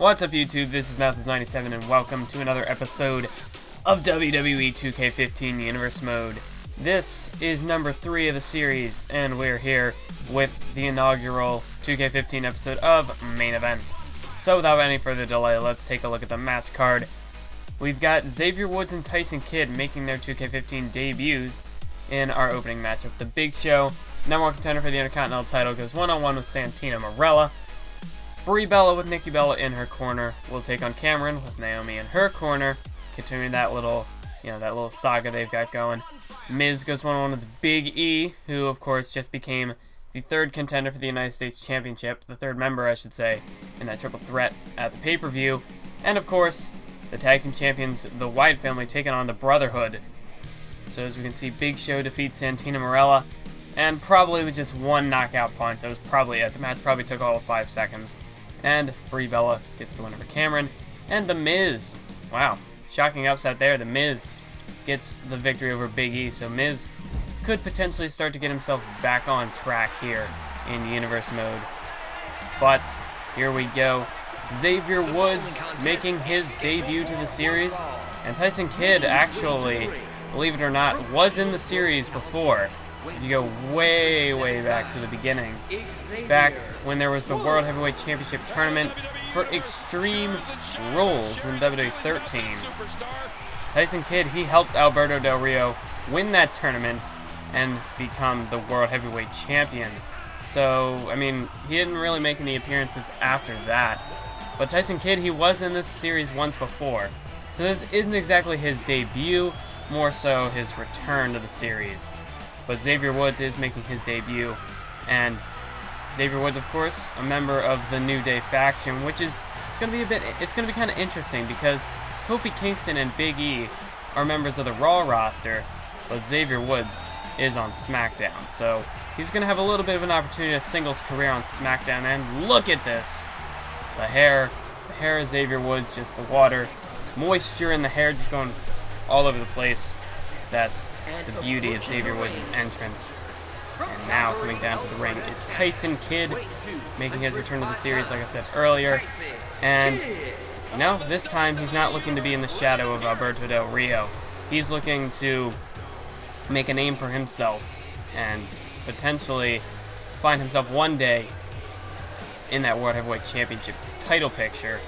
What's up YouTube, this is Mathis97 and welcome to another episode of WWE 2K15 Universe Mode. This is number 3 of the series and we're here with the inaugural 2K15 episode of Main Event. So without any further delay, let's take a look at the match card. We've got Xavier Woods and Tyson Kidd making their 2K15 debuts in our opening matchup. The Big Show, number 1 contender for the Intercontinental title, goes one-on-one with Santina Marella. Brie Bella with Nikki Bella in her corner will take on Cameron with Naomi in her corner, continuing that little, that little saga they've got going. Miz goes one-on-one with Big E, who of course just became the 3rd contender for the United States Championship, the 3rd member, I should say, in that triple threat at the pay-per-view. And of course, the tag team champions, the Wyatt Family, taking on the Brotherhood. So as we can see, Big Show defeats Santina Marella, and probably with just one knockout punch. That was probably it. The match probably took all of 5 seconds. And Brie Bella gets the win over Cameron. And The Miz, wow, shocking upset there. The Miz gets the victory over Big E. So Miz could potentially start to get himself back on track here in Universe Mode. But here we go. Xavier Woods making his debut to the series. And Tyson Kidd actually, believe it or not, was in the series before. If you go way, way back to the beginning, back when there was the World Heavyweight Championship Tournament for Extreme Rules in WWE 13. Tyson Kidd, he helped Alberto Del Rio win that tournament and become the World Heavyweight Champion. So, I mean, he didn't really make any appearances after that. But Tyson Kidd, he was in this series once before. So this isn't exactly his debut, more so his return to the series. But Xavier Woods is making his debut, and Xavier Woods, of course, a member of the New Day faction, which is it's going to be kind of interesting because Kofi Kingston and Big E are members of the Raw roster, but Xavier Woods is on SmackDown, so he's going to have a little bit of an opportunity to singles career on SmackDown. And look at this, the hair of Xavier Woods, just the water, moisture in the hair, just going all over the place. That's the beauty of Xavier Woods' entrance. And now coming down to the ring is Tyson Kidd, making his return to the series, like I said earlier. And, this time he's not looking to be in the shadow of Alberto Del Rio. He's looking to make a name for himself and potentially find himself one day in that World Heavyweight Championship title picture.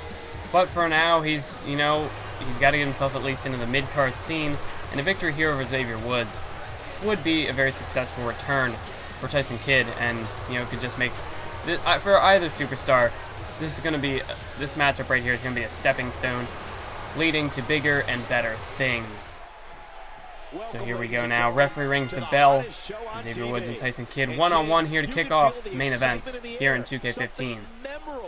But for now, he's got to get himself at least into the mid-card scene. And a victory here over Xavier Woods would be a very successful return for Tyson Kidd, and could just make for either superstar. This matchup right here is going to be a stepping stone, leading to bigger and better things. So here we go now. Referee rings the bell. Xavier Woods and Tyson Kidd one-on-one here to kick off Main Event here in 2K15.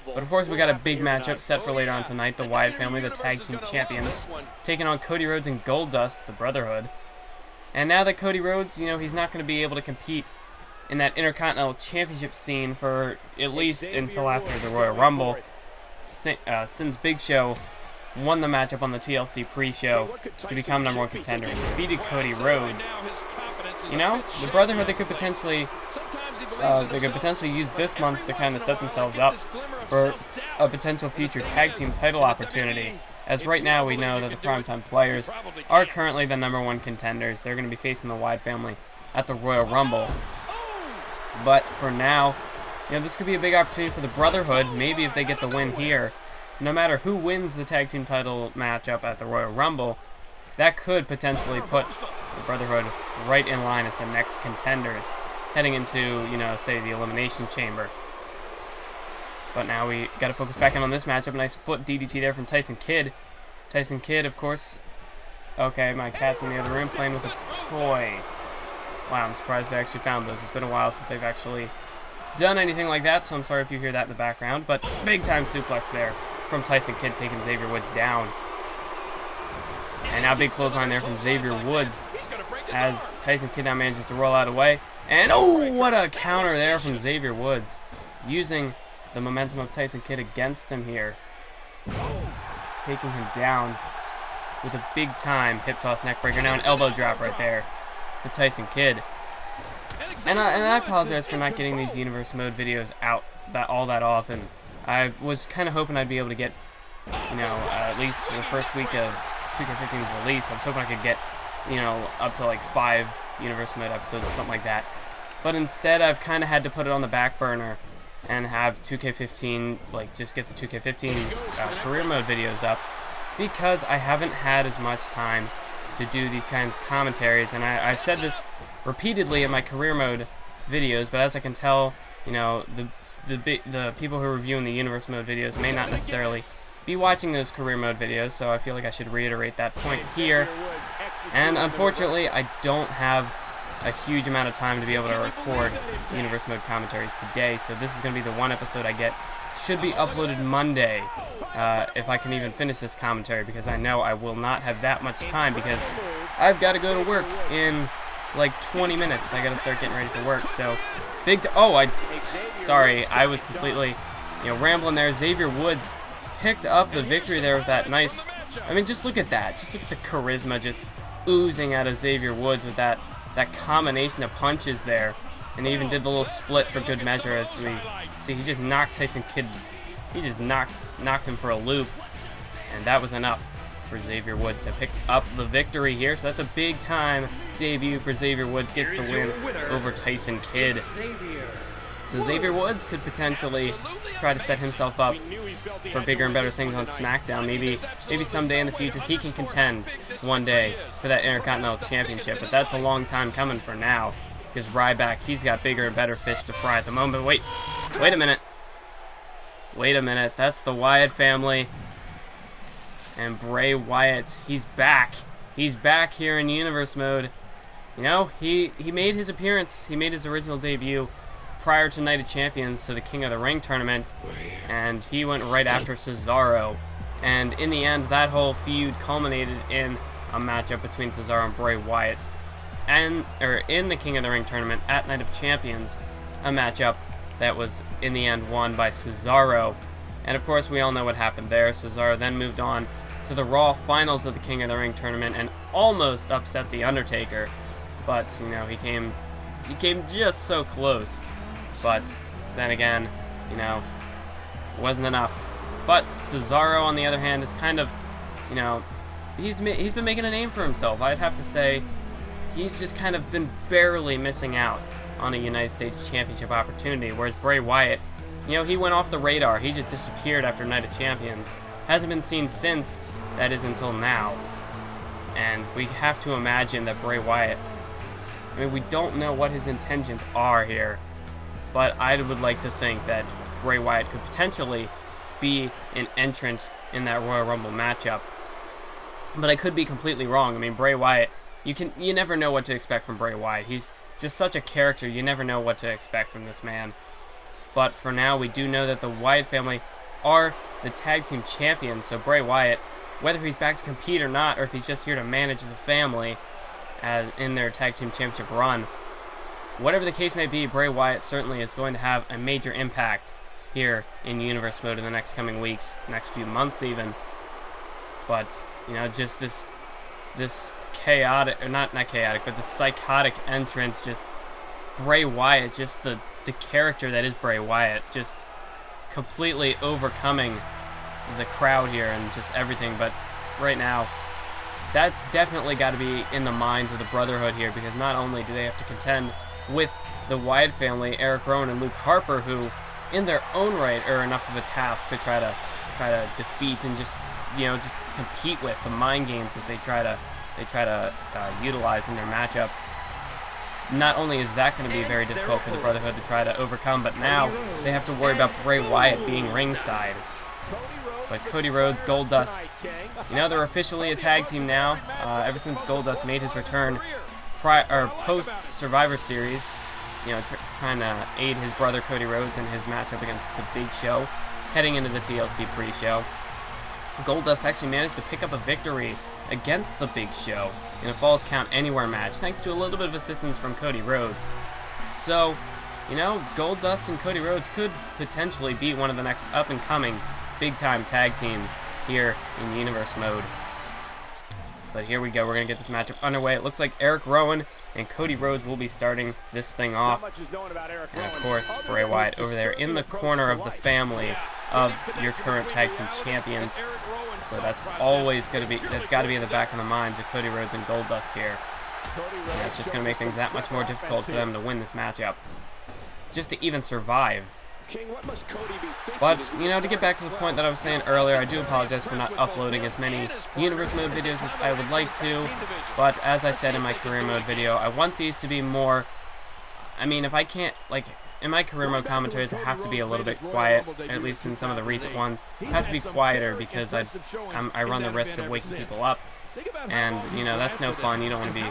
But of course we got a big matchup set for later on tonight. The Wyatt Family, the tag team champions, taking on Cody Rhodes and Goldust, the Brotherhood. And now that Cody Rhodes, he's not going to be able to compete in that Intercontinental Championship scene for at least until after the Royal Rumble, since Big Show won the matchup on the TLC pre-show to become number 1 contender and defeated Cody Rhodes. The Brotherhood, they could potentially use this month to kind of set themselves up for a potential future tag team title opportunity. As right now we know that the Primetime Players are currently the number 1 contenders. They're going to be facing the Wyatt Family at the Royal Rumble. But for now, this could be a big opportunity for the Brotherhood. Maybe if they get the win here, no matter who wins the tag team title matchup at the Royal Rumble, that could potentially put the Brotherhood right in line as the next contenders heading into, say, the Elimination Chamber. But now we got to focus back in on this matchup. A nice foot DDT there from Tyson Kidd. Tyson Kidd, of course. Okay, my cat's in the other room playing with a toy. Wow, I'm surprised they actually found those. It's been a while since they've actually done anything like that, so I'm sorry if you hear that in the background. But big-time suplex there from Tyson Kidd, taking Xavier Woods down. And now big clothesline there from Xavier Woods as Tyson Kidd now manages to roll out of the way. And oh, what a counter there from Xavier Woods, using the momentum of Tyson Kidd against him here, taking him down with a big-time hip toss neck breaker. Now an elbow drop right there to Tyson Kidd. And I apologize for not getting these Universe Mode videos out all that often. I was kind of hoping I'd be able to get you know, at least for the first week of 2K15's release. I was hoping I could get, you know, up to like 5 Universe Mode episodes or something like that. But instead, I've kind of had to put it on the back burner and have 2K15, like, just get the 2K15 career mode videos up, because I haven't had as much time to do these kinds of commentaries. And I've said this repeatedly in my career mode videos, but as I can tell, you know, the people who are reviewing the Universe Mode videos may not necessarily be watching those career mode videos, so I feel like I should reiterate that point here. And unfortunately, I don't have a huge amount of time to be able to record Universe Mode commentaries today, so this is going to be the one episode I get. Should be uploaded Monday, if I can even finish this commentary, because I know I will not have that much time, because I've got to go to work in like 20 minutes. I got to start getting ready for work, so sorry, I was completely, you know, rambling there. Xavier Woods picked up the victory there with that nice, I mean, just look at that. Just look at the charisma just oozing out of Xavier Woods with that combination of punches there, and he even did the little split for good measure. As we see, he just knocked Tyson Kidd. He just knocked him for a loop, and that was enough for Xavier Woods to pick up the victory here. So that's a big time debut for Xavier Woods. Gets the win over Tyson Kidd. So Xavier Woods could potentially try to set himself up for bigger and better things on SmackDown. Maybe someday in the future he can contend one day for that Intercontinental Championship, but that's a long time coming for now, because Ryback, he's got bigger and better fish to fry at the moment. Wait a minute. That's the Wyatt family. And Bray Wyatt, he's back. He's back here in Universe Mode. You know, he made his appearance. He made his original debut prior to Night of Champions to the King of the Ring tournament, and he went right after Cesaro. And in the end, that whole feud culminated in a matchup between Cesaro and Bray Wyatt, in the King of the Ring tournament at Night of Champions, a matchup that was in the end won by Cesaro. And of course, we all know what happened there. Cesaro then moved on to the Raw finals of the King of the Ring tournament and almost upset The Undertaker, but you know, he came just so close. But then again, you know, wasn't enough. But Cesaro, on the other hand, is kind of, you know, he's been making a name for himself. I'd have to say he's just kind of been barely missing out on a United States Championship opportunity, whereas Bray Wyatt, you know, he went off the radar. He just disappeared after Night of Champions. Hasn't been seen since, that is until now. And we have to imagine that Bray Wyatt, I mean, we don't know what his intentions are here, but I would like to think that Bray Wyatt could potentially be an entrant in that Royal Rumble matchup. But I could be completely wrong. I mean, Bray Wyatt, you never know what to expect from Bray Wyatt. He's just such a character. You never know what to expect from this man. But for now, we do know that the Wyatt family are the tag team champions. So Bray Wyatt, whether he's back to compete or not, or if he's just here to manage the family in their tag team championship run, whatever the case may be, Bray Wyatt certainly is going to have a major impact here in Universe Mode in the next coming weeks, next few months even. But, you know, just this chaotic, or not chaotic, but the psychotic entrance, just Bray Wyatt, just the character that is Bray Wyatt, just completely overcoming the crowd here and just everything. But right now, that's definitely got to be in the minds of the Brotherhood here, because not only do they have to contend with the Wyatt family, Erick, Rowan, and Luke Harper, who in their own right are enough of a task to try to defeat and just, you know, just compete with the mind games that they try to utilize in their matchups. Not only is that going to be very difficult for the Brotherhood to try to overcome, but now they have to worry about Bray Wyatt being ringside. But Cody Rhodes, Goldust, you know, they're officially a tag team now. Ever since Goldust made his return post Survivor Series, you know, trying to aid his brother Cody Rhodes in his matchup against the Big Show, heading into the TLC pre-show. Goldust actually managed to pick up a victory against the Big Show in a Falls Count Anywhere match, thanks to a little bit of assistance from Cody Rhodes. So, you know, Goldust and Cody Rhodes could potentially be one of the next up-and-coming big-time tag teams here in Universe Mode. But here we go. We're going to get this matchup underway. It looks like Erick Rowan and Cody Rhodes will be starting this thing off. And, of course, Bray Wyatt over there in the corner of the family of your current tag team champions. So that's always going to be, that's got to be in the back of the minds of Cody Rhodes and Goldust here. And that's just going to make things that much more difficult for them to win this matchup. Just to even survive. But, you know, to get back to the point that I was saying earlier, I do apologize for not uploading as many Universe Mode videos as I would like to, but as I said in my Career Mode video, I want these to be more, I mean, if I can't, like, in my Career Mode commentaries, I have to be a little bit quiet, at least in some of the recent ones. I have to be quieter because I run the risk of waking people up. And, you know, that's no fun. You don't want to be,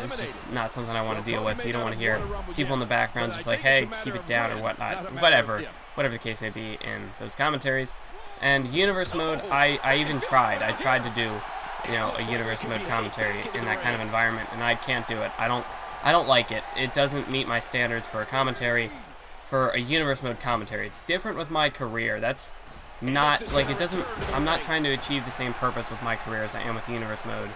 it's just not something I want to deal with. You don't want to hear people in the background just like, hey, keep it down or whatnot. Whatever the case may be in those commentaries. And Universe Mode, I even tried. I tried to do, you know, a Universe Mode commentary in that kind of environment, and I can't do it. I don't like it. It doesn't meet my standards for a commentary, for a Universe Mode commentary. It's different with my career. That's not, like, it doesn't, I'm not trying to achieve the same purpose with my career as I am with Universe Mode.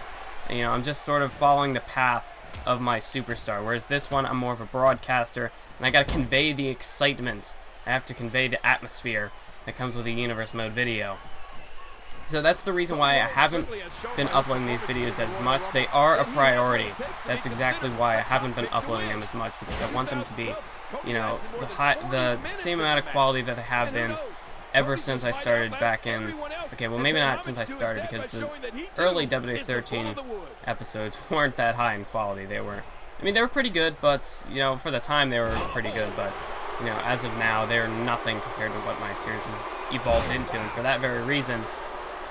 You know, I'm just sort of following the path of my superstar, whereas this one, I'm more of a broadcaster, and I gotta convey the excitement. I have to convey the atmosphere that comes with a Universe Mode video. So that's the reason why I haven't been uploading these videos as much. They are a priority. That's exactly why I haven't been uploading them as much, because I want them to be, you know, the same amount of quality that they have been ever since I started back in, okay, well, maybe not since I started, because the early WWE 13 episodes weren't that high in quality. They were, I mean, they were pretty good, but, you know, for the time they were pretty good, but, you know, as of now, they're nothing compared to what my series has evolved into, and for that very reason,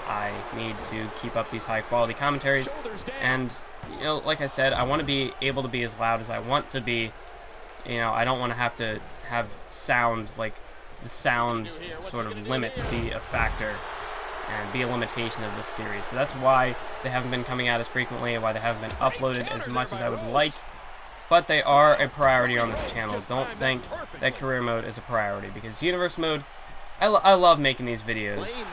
I need to keep up these high quality commentaries. And, you know, like I said, I want to be able to be as loud as I want to be. You know, I don't want to have sound, like, the sound sort of limits be a factor and be a limitation of this series. So that's why they haven't been coming out as frequently, and why they haven't been uploaded as much as I would like. But they are a priority on this channel. Don't think that Career Mode is a priority, because Universe Mode, I love making these videos,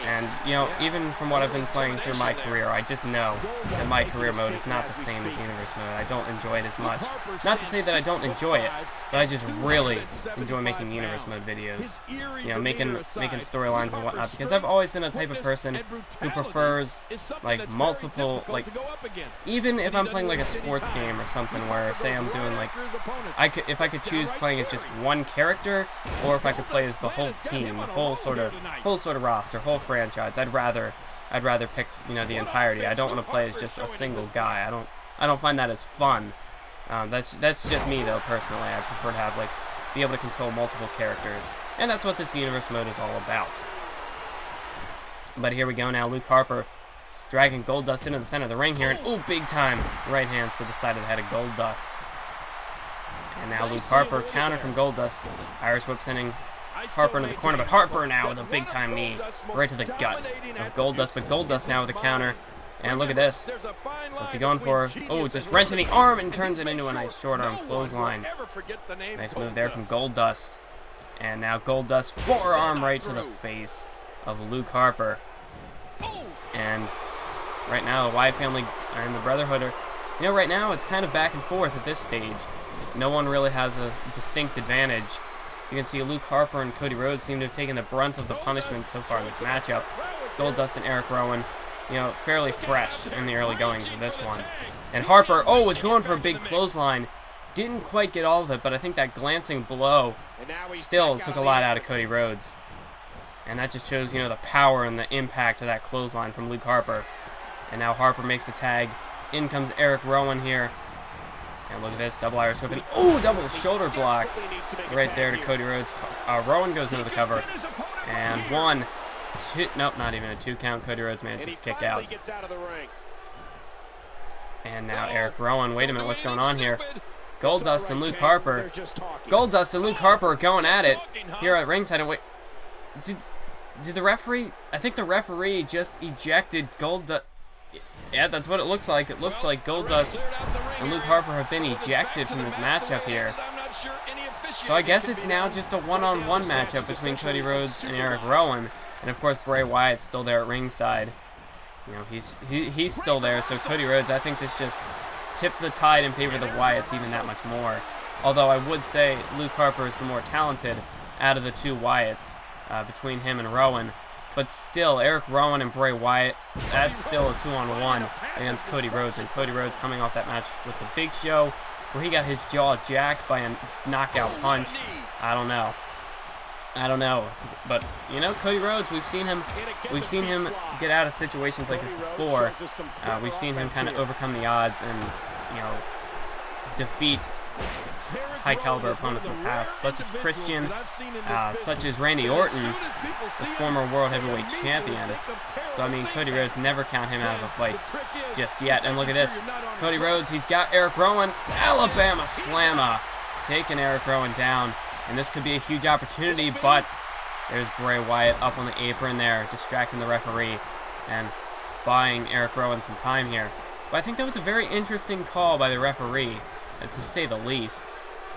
and, you know, even from what I've been playing through my career, I just know that my Career Mode is not the same as Universe Mode. I don't enjoy it as much. Not to say that I don't enjoy it, but I just really enjoy making Universe Mode videos. You know, making storylines and whatnot, because I've always been a type of person who prefers, like, multiple, like, even if I'm playing, like, a sports game or something where, say I'm doing, like, if I could choose playing as just one character, or if I could play as the whole team, the whole sort of roster, whole franchise, I'd rather pick, you know, the entirety. I don't want to play as just a single guy. I don't find that as fun. That's just me though, personally. I prefer to have, like, be able to control multiple characters, and that's what this Universe Mode is all about. But here we go now. Luke Harper dragging Goldust into the center of the ring here, and ooh, big time right hands to the side of the head of Goldust. And now Luke Harper, counter from Goldust. Irish whip sending Harper into the corner, but Harper now with a big time knee right to the gut of Goldust, but Goldust now with a counter. And look at this. What's he going for? Oh, just wrenching the arm and turns it into a nice short arm clothesline. Nice move there from Goldust. And now Goldust forearm right to the face of Luke Harper. And right now the Wyatt Family and the Brotherhood are, you know, right now it's kind of back and forth at this stage. No one really has a distinct advantage. As you can see, Luke Harper and Cody Rhodes seem to have taken the brunt of the punishment so far in this matchup. Goldust and Erick Rowan, you know, fairly fresh in the early goings of this one. And Harper, oh, was going for a big clothesline. Didn't quite get all of it, but I think that glancing blow still took a lot out of Cody Rhodes. And that just shows, you know, the power and the impact of that clothesline from Luke Harper. And now Harper makes the tag. In comes Erick Rowan here. And look at this, double Irish whip, and ooh, double shoulder block right there to Cody Rhodes. Rowan goes into the cover, and 1, 2, nope, not even a 2 count. Cody Rhodes manages to kick out. And now Erick Rowan, wait a minute, what's going on here? Goldust and Luke Harper. Goldust and Luke Harper are going at it here at ringside. And wait, did the referee, I think the referee just ejected Goldust. Yeah, that's what it looks like. It looks like Goldust and Luke Harper have been ejected from this matchup here. So I guess it's now just a one-on-one matchup between Cody Rhodes and Erick Rowan. And of course, Bray Wyatt's still there at ringside. You know, he's still there. So Cody Rhodes, I think this just tipped the tide in favor of the Wyatts even that much more. Although I would say Luke Harper is the more talented out of the two Wyatts between him and Rowan. But still, Erick Rowan and Bray Wyatt, that's still a 2-on-1 against Cody Rhodes. And Cody Rhodes coming off that match with the Big Show, where he got his jaw jacked by a knockout punch. I don't know. But you know, Cody Rhodes, we've seen him get out of situations like this before. We've seen him kind of overcome the odds and, you know, defeat high caliber opponents in the past, such as Christian, such as Randy Orton, the former World Heavyweight Champion. So I mean, Cody Rhodes, never count him out of a fight just yet. And look at this, Cody Rhodes, he's got Erick Rowan, Alabama Slammer, taking Erick Rowan down. And this could be a huge opportunity, but there's Bray Wyatt up on the apron there, distracting the referee and buying Erick Rowan some time here. But I think that was a very interesting call by the referee, to say the least,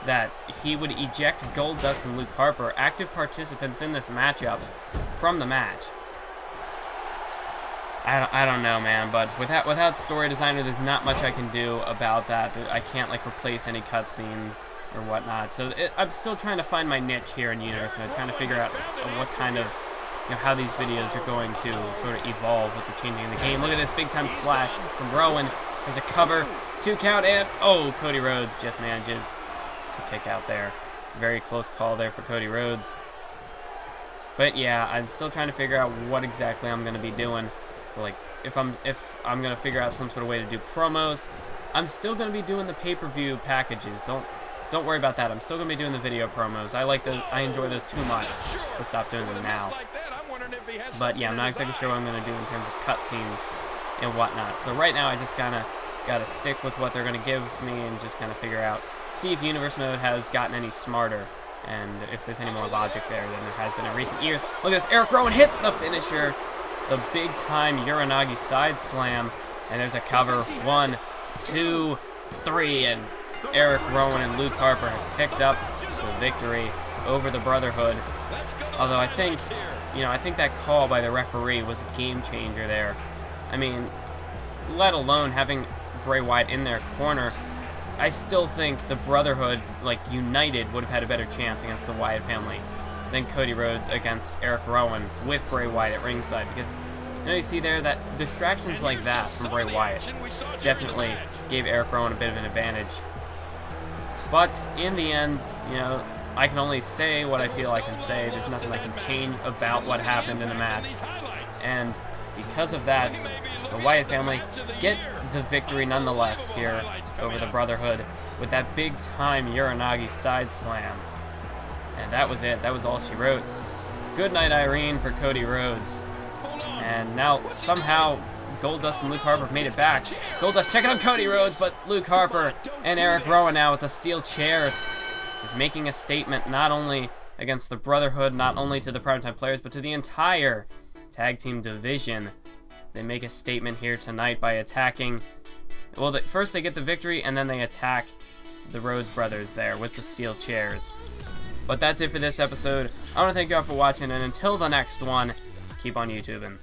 that he would eject Goldust and Luke Harper, active participants in this matchup, from the match. I don't know, man, but without story designer, there's not much I can do about that. I can't, like, replace any cutscenes or whatnot. So I'm still trying to find my niche here in Universe Mode, trying to figure out what kind of, you know, how these videos are going to sort of evolve with the changing of the game. Look at this big-time splash from Rowan. There's a cover, 2 count, and oh, Cody Rhodes just manages to kick out there. Very close call there for Cody Rhodes. But yeah, I'm still trying to figure out what exactly I'm going to be doing. For, like, if I'm gonna figure out some sort of way to do promos, I'm still gonna be doing the pay-per-view packages. Don't worry about that. I'm still gonna be doing the video promos. I enjoy those too much to stop doing them now. But yeah, I'm not exactly sure what I'm gonna do in terms of cutscenes and whatnot. So right now, I just kinda gotta stick with what they're gonna give me and just kind of figure out, see if Universe Mode has gotten any smarter and if there's any more logic there than there has been in recent years. Look at this, Erick Rowan hits the finisher. The big-time Uranagi side slam, and there's a cover. 1, 2, 3, and Erick Rowan and Luke Harper have picked up the victory over the Brotherhood. Although I think that call by the referee was a game changer there. I mean, let alone having Bray Wyatt in their corner, I still think the Brotherhood, like, united, would have had a better chance against the Wyatt family than Cody Rhodes against Erick Rowan with Bray Wyatt at ringside, because, you know, you see there that distractions like that from Bray Wyatt definitely gave Erick Rowan a bit of an advantage. But in the end, you know, I can only say what I feel I can say. There's nothing I can change about what happened in the match. And because of that, the Wyatt family get the victory nonetheless here over the Brotherhood with that big-time Uranagi side slam. And that was it. That was all she wrote. Good night, Irene, for Cody Rhodes. And now, somehow, Goldust and Luke Harper have made it back. Goldust checking on Cody Rhodes, but Luke Harper and Erick Rowan now with the steel chairs. Just making a statement not only against the Brotherhood, not only to the primetime players, but to the entire tag team division. They make a statement here tonight by attacking... Well, first they get the victory, and then they attack the Rhodes brothers there with the steel chairs. But that's it for this episode. I want to thank you all for watching, and until the next one, keep on YouTubing.